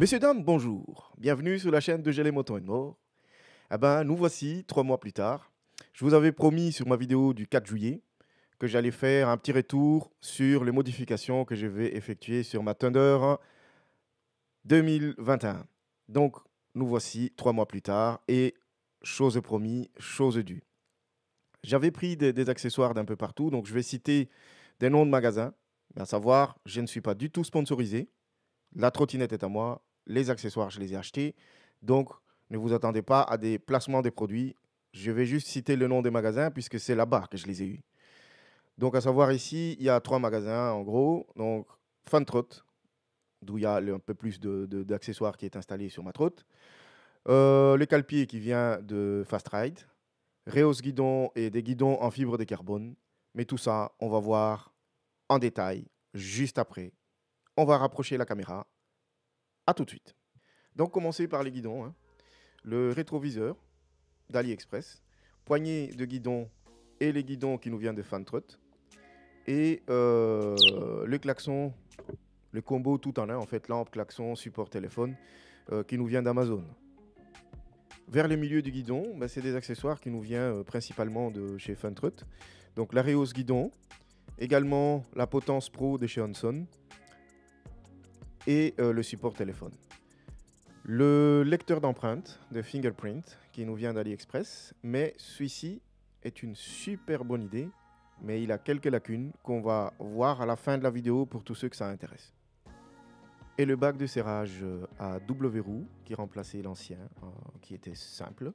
Messieurs, dames, bonjour. Bienvenue sur la chaîne de Gelé Moton et More. Nous voici 3 mois plus tard. Je vous avais promis sur ma vidéo du 4 juillet que j'allais faire un petit retour sur les modifications que je vais effectuer sur ma Thunder 2021. Donc, nous voici 3 mois plus tard et chose promis, chose due. J'avais pris des accessoires d'un peu partout, donc je vais citer des noms de magasins. À savoir, je ne suis pas du tout sponsorisé. La trottinette est à moi, les accessoires, je les ai achetés. Donc, ne vous attendez pas à des placements des produits. Je vais juste citer le nom des magasins puisque c'est là-bas que je les ai eus. Donc, à savoir ici, il y a 3 magasins en gros. Donc, Funtrot, d'où il y a un peu plus d'accessoires qui est installé sur ma trotte. Le Calpier qui vient de Fast Ride. Reos Guidon et des guidons en fibre de carbone. Mais tout ça, on va voir en détail juste après. On va rapprocher la caméra. À tout de suite. Donc, commencer par les guidons, hein. Le rétroviseur d'AliExpress, poignée de guidon et les guidons qui nous viennent de Fantrot, et le klaxon, le combo tout en un, en fait, lampe, klaxon, support téléphone, qui nous vient d'Amazon. Vers le milieu du guidon, c'est des accessoires qui nous viennent principalement de chez Fantrot. Donc l'Areos guidon, également la Potence Pro de chez Hanson, et le support téléphone. Le lecteur d'empreintes de Fingerprint qui nous vient d'AliExpress, mais celui-ci est une super bonne idée, mais il a quelques lacunes qu'on va voir à la fin de la vidéo pour tous ceux que ça intéresse. Et le bac de serrage à double verrou qui remplaçait l'ancien, qui était simple.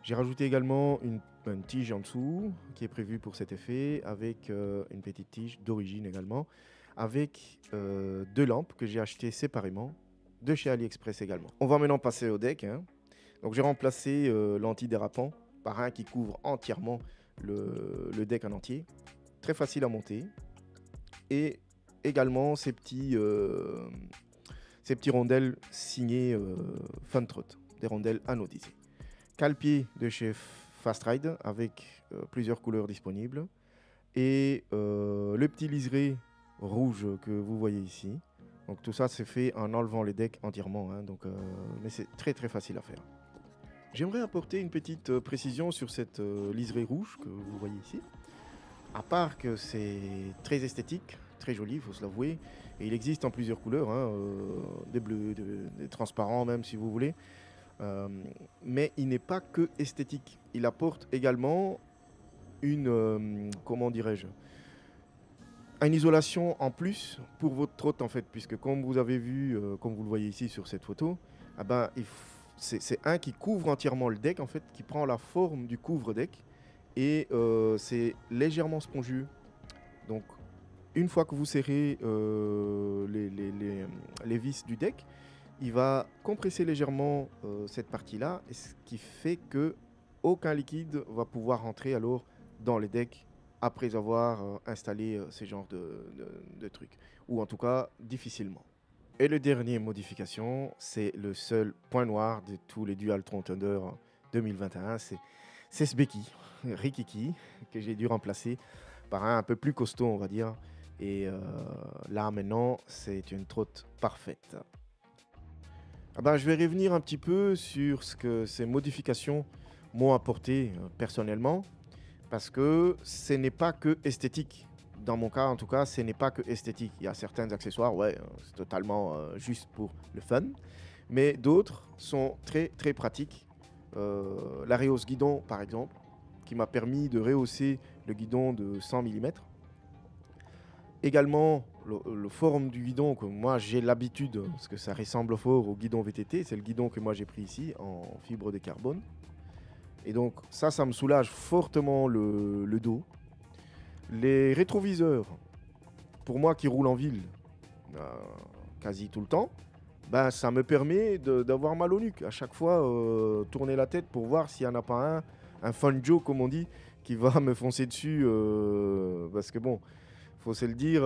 J'ai rajouté également une tige en dessous qui est prévue pour cet effet, avec une petite tige d'origine également, avec 2 lampes que j'ai achetées séparément de chez AliExpress également. On va maintenant passer au deck, hein. Donc j'ai remplacé l'antidérapant par un qui couvre entièrement le deck en entier. Très facile à monter. Et également ces petits rondelles signées Funtrot, des rondelles anodisées. Cale-pied de chez Fast Ride avec plusieurs couleurs disponibles. Et le petit liseré rouge que vous voyez ici. Donc tout ça c'est fait en enlevant les decks entièrement, hein, mais c'est très très facile à faire. J'aimerais apporter une petite précision sur cette liseré rouge que vous voyez ici. À part que c'est très esthétique, très joli, il faut se l'avouer. Et il existe en plusieurs couleurs, hein, des bleus, des transparents même si vous voulez. Mais il n'est pas que esthétique. Il apporte également une, comment dirais-je, une isolation en plus pour votre trotte en fait, puisque comme vous avez vu, comme vous le voyez ici sur cette photo, c'est un qui couvre entièrement le deck en fait, qui prend la forme du couvre-deck et c'est légèrement spongieux. Donc une fois que vous serrez les vis du deck, il va compresser légèrement cette partie-là, ce qui fait que aucun liquide va pouvoir rentrer alors dans les decks après avoir installé ces genres de trucs. Ou en tout cas, difficilement. Et le dernier modification, c'est le seul point noir de tous les Dualtron Thunder 2021. C'est ce béquille, Rikiki, que j'ai dû remplacer par un peu plus costaud, on va dire. Et là, maintenant, c'est une trotte parfaite. Je vais revenir un petit peu sur ce que ces modifications m'ont apporté personnellement. Parce que ce n'est pas que esthétique. Dans mon cas, en tout cas, ce n'est pas que esthétique. Il y a certains accessoires, ouais, c'est totalement juste pour le fun. Mais d'autres sont très, très pratiques. La rehausse guidon, par exemple, qui m'a permis de rehausser le guidon de 100 mm. Également, le forum du guidon, que moi j'ai l'habitude, parce que ça ressemble fort au guidon VTT, c'est le guidon que moi j'ai pris ici, en fibre de carbone. Et donc ça me soulage fortement le dos. Les rétroviseurs, pour moi qui roule en ville quasi tout le temps, ça me permet d'avoir mal au nuque. À chaque fois, tourner la tête pour voir s'il n'y en a pas un fun Joe comme on dit, qui va me foncer dessus. Parce que bon, faut se le dire,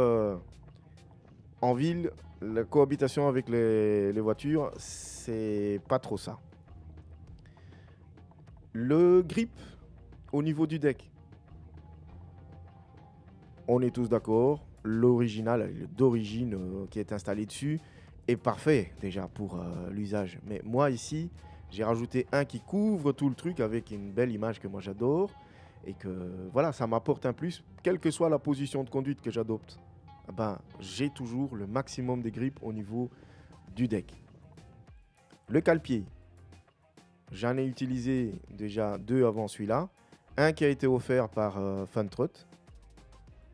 en ville, la cohabitation avec les voitures, c'est pas trop ça. Le grip au niveau du deck, on est tous d'accord, l'original d'origine qui est installé dessus est parfait déjà pour l'usage. Mais moi ici, j'ai rajouté un qui couvre tout le truc avec une belle image que moi j'adore. Et que voilà, ça m'apporte un plus, quelle que soit la position de conduite que j'adopte. Ben, j'ai toujours le maximum de grip au niveau du deck. Le cale-pied, j'en ai utilisé déjà 2 avant celui-là. Un qui a été offert par Funtrot,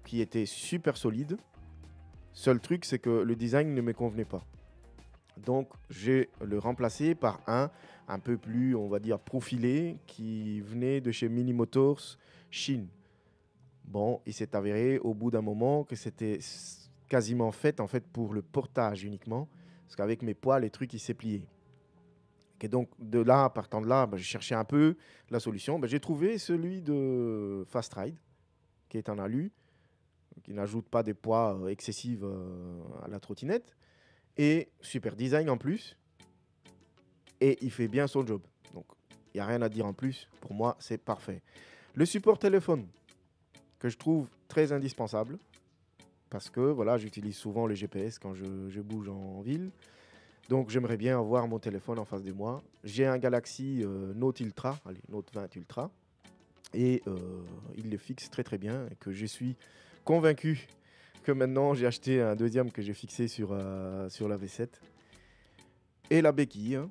qui était super solide. Seul truc, c'est que le design ne me convenait pas. Donc, j'ai le remplacé par un peu plus, on va dire, profilé, qui venait de chez Mini Motors Chine. Bon, il s'est avéré au bout d'un moment que c'était quasiment fait en fait pour le portage uniquement, parce qu'avec mes poids, les trucs, ils s'est plié. Et donc, de là, partant de là, j'ai cherché un peu la solution. J'ai trouvé celui de Fast Ride, qui est en alu, qui n'ajoute pas des poids excessifs à la trottinette. Et super design en plus. Et il fait bien son job. Donc, il n'y a rien à dire en plus. Pour moi, c'est parfait. Le support téléphone, que je trouve très indispensable. Parce que voilà, j'utilise souvent le GPS quand je bouge en ville. Donc, j'aimerais bien avoir mon téléphone en face de moi. J'ai un Galaxy Note Ultra, allez, Note 20 Ultra. Et il le fixe très très bien. Et que je suis convaincu que maintenant, j'ai acheté un deuxième que j'ai fixé sur la V7. Et la béquille, hein.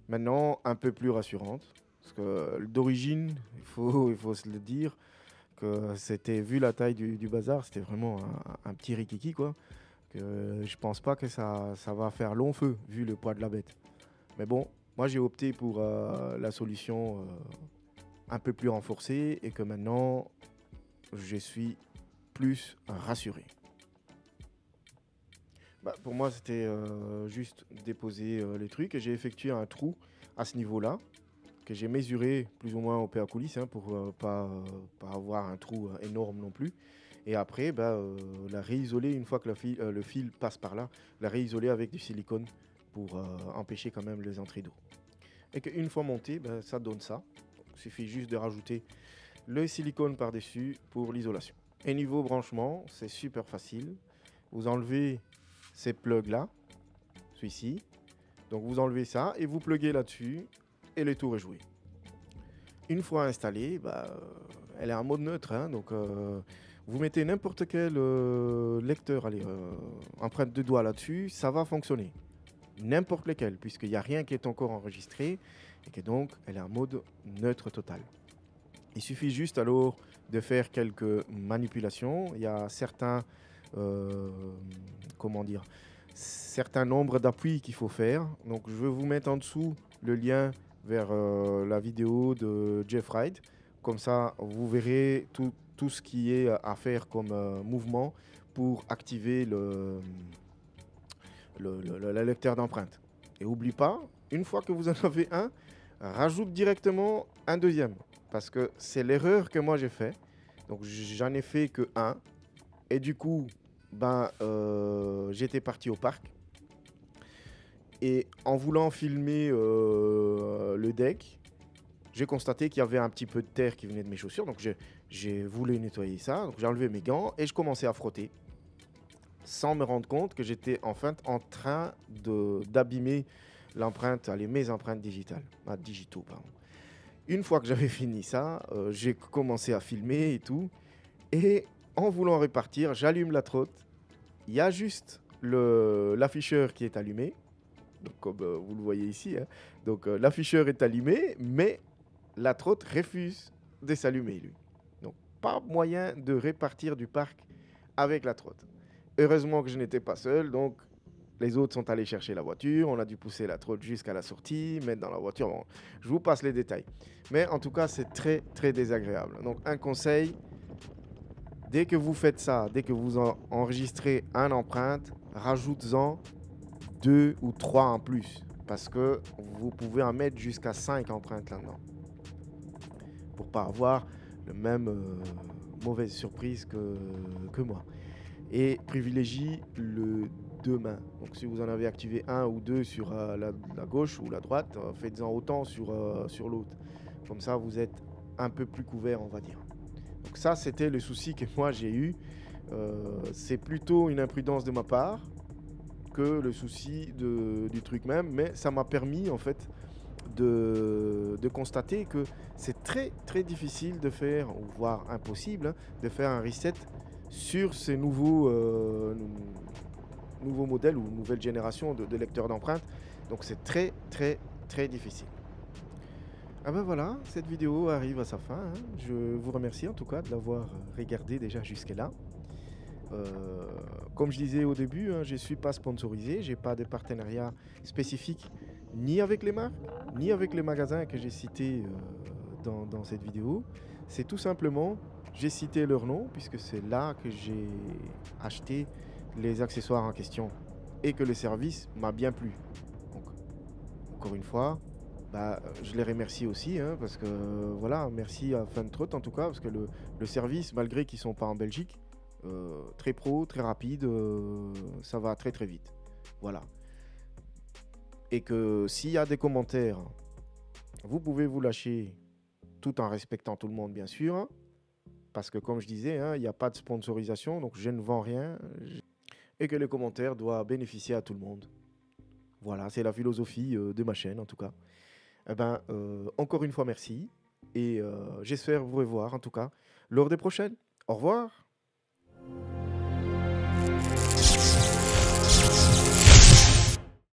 Maintenant, un peu plus rassurante. Parce que d'origine, il faut se le dire, que c'était, vu la taille du bazar, c'était vraiment un petit rikiki, quoi. Que je pense pas que ça va faire long feu, vu le poids de la bête. Mais bon, moi j'ai opté pour la solution un peu plus renforcée et que maintenant, je suis plus rassuré. Pour moi, c'était juste déposer les trucs et j'ai effectué un trou à ce niveau-là que j'ai mesuré plus ou moins au père coulisses pour pas avoir un trou énorme non plus. Et après, la réisoler une fois que le fil passe par là, la réisoler avec du silicone pour empêcher quand même les entrées d'eau. Et qu'une fois monté, ça donne ça. Il suffit juste de rajouter le silicone par-dessus pour l'isolation. Et niveau branchement, c'est super facile. Vous enlevez ces plugs-là, celui-ci. Donc vous enlevez ça et vous pluguez là-dessus et le tour est joué. Une fois installée, elle est en mode neutre. Hein, donc vous mettez n'importe quel lecteur, empreinte de doigt là-dessus, ça va fonctionner. N'importe lequel, puisqu'il n'y a rien qui est encore enregistré et que donc elle est en mode neutre total. Il suffit juste alors de faire quelques manipulations. Il y a certains certains nombres d'appuis qu'il faut faire. Donc je vais vous mettre en dessous le lien vers la vidéo de Jeff Ride. Comme ça, vous verrez tout ce qui est à faire comme mouvement pour activer le lecteur d'empreinte. Et n'oublie pas, une fois que vous en avez un, rajoute directement un deuxième. Parce que c'est l'erreur que moi j'ai fait. Donc j'en ai fait que un. Et du coup, j'étais parti au parc. Et en voulant filmer le deck, j'ai constaté qu'il y avait un petit peu de terre qui venait de mes chaussures. Donc j'ai voulu nettoyer ça. Donc j'ai enlevé mes gants et je commençais à frotter. Sans me rendre compte que j'étais en train d'abîmer mes empreintes digitales. Digitaux, pardon. Une fois que j'avais fini ça, j'ai commencé à filmer et tout. Et en voulant repartir, j'allume la trotte. Il y a juste l'afficheur qui est allumé. Donc, comme vous le voyez ici. Hein. Donc, l'afficheur est allumé, mais la trotte refuse de s'allumer, lui. Donc, pas moyen de repartir du parc avec la trotte. Heureusement que je n'étais pas seul, donc les autres sont allés chercher la voiture. On a dû pousser la trotte jusqu'à la sortie, mettre dans la voiture. Bon, je vous passe les détails. Mais en tout cas, c'est très, très désagréable. Donc, un conseil, dès que vous faites ça, dès que vous enregistrez une empreinte, rajoute-en 2 ou 3 en plus. Parce que vous pouvez en mettre jusqu'à 5 empreintes là-dedans. Pour pas avoir le même mauvaise surprise que moi. Et privilégie le 2 mains. Donc si vous en avez activé 1 ou 2 sur la gauche ou la droite, faites-en autant sur l'autre. Comme ça, vous êtes un peu plus couvert, on va dire. Donc ça, c'était le souci que moi j'ai eu. C'est plutôt une imprudence de ma part. que le souci du truc même, mais ça m'a permis en fait de constater que c'est très très difficile de faire, ou voire impossible, hein, de faire un reset sur ces nouveaux modèles ou nouvelles générations de lecteurs d'empreintes. Donc c'est très très très difficile. Ah ben voilà, cette vidéo arrive à sa fin, hein. Je vous remercie en tout cas de l'avoir regardé déjà jusque-là. Euh, Comme je disais au début, hein, je ne suis pas sponsorisé, j'ai pas de partenariat spécifique ni avec les marques, ni avec les magasins que j'ai cités dans cette vidéo. C'est tout simplement, j'ai cité leur nom puisque c'est là que j'ai acheté les accessoires en question et que le service m'a bien plu. Donc, encore une fois, bah, je les remercie aussi, hein, parce que voilà, merci à Funtrot en tout cas, parce que le service, malgré qu'ils ne sont pas en Belgique, très pro, très rapide, ça va très très vite. Voilà. Et que s'il y a des commentaires, vous pouvez vous lâcher tout en respectant tout le monde, bien sûr, hein, parce que comme je disais, hein, il n'y a pas de sponsorisation, donc je ne vends rien, et que les commentaires doivent bénéficier à tout le monde. Voilà, c'est la philosophie de ma chaîne en tout cas. Eh ben, encore une fois, merci. Et j'espère vous revoir en tout cas lors des prochaines. Au revoir.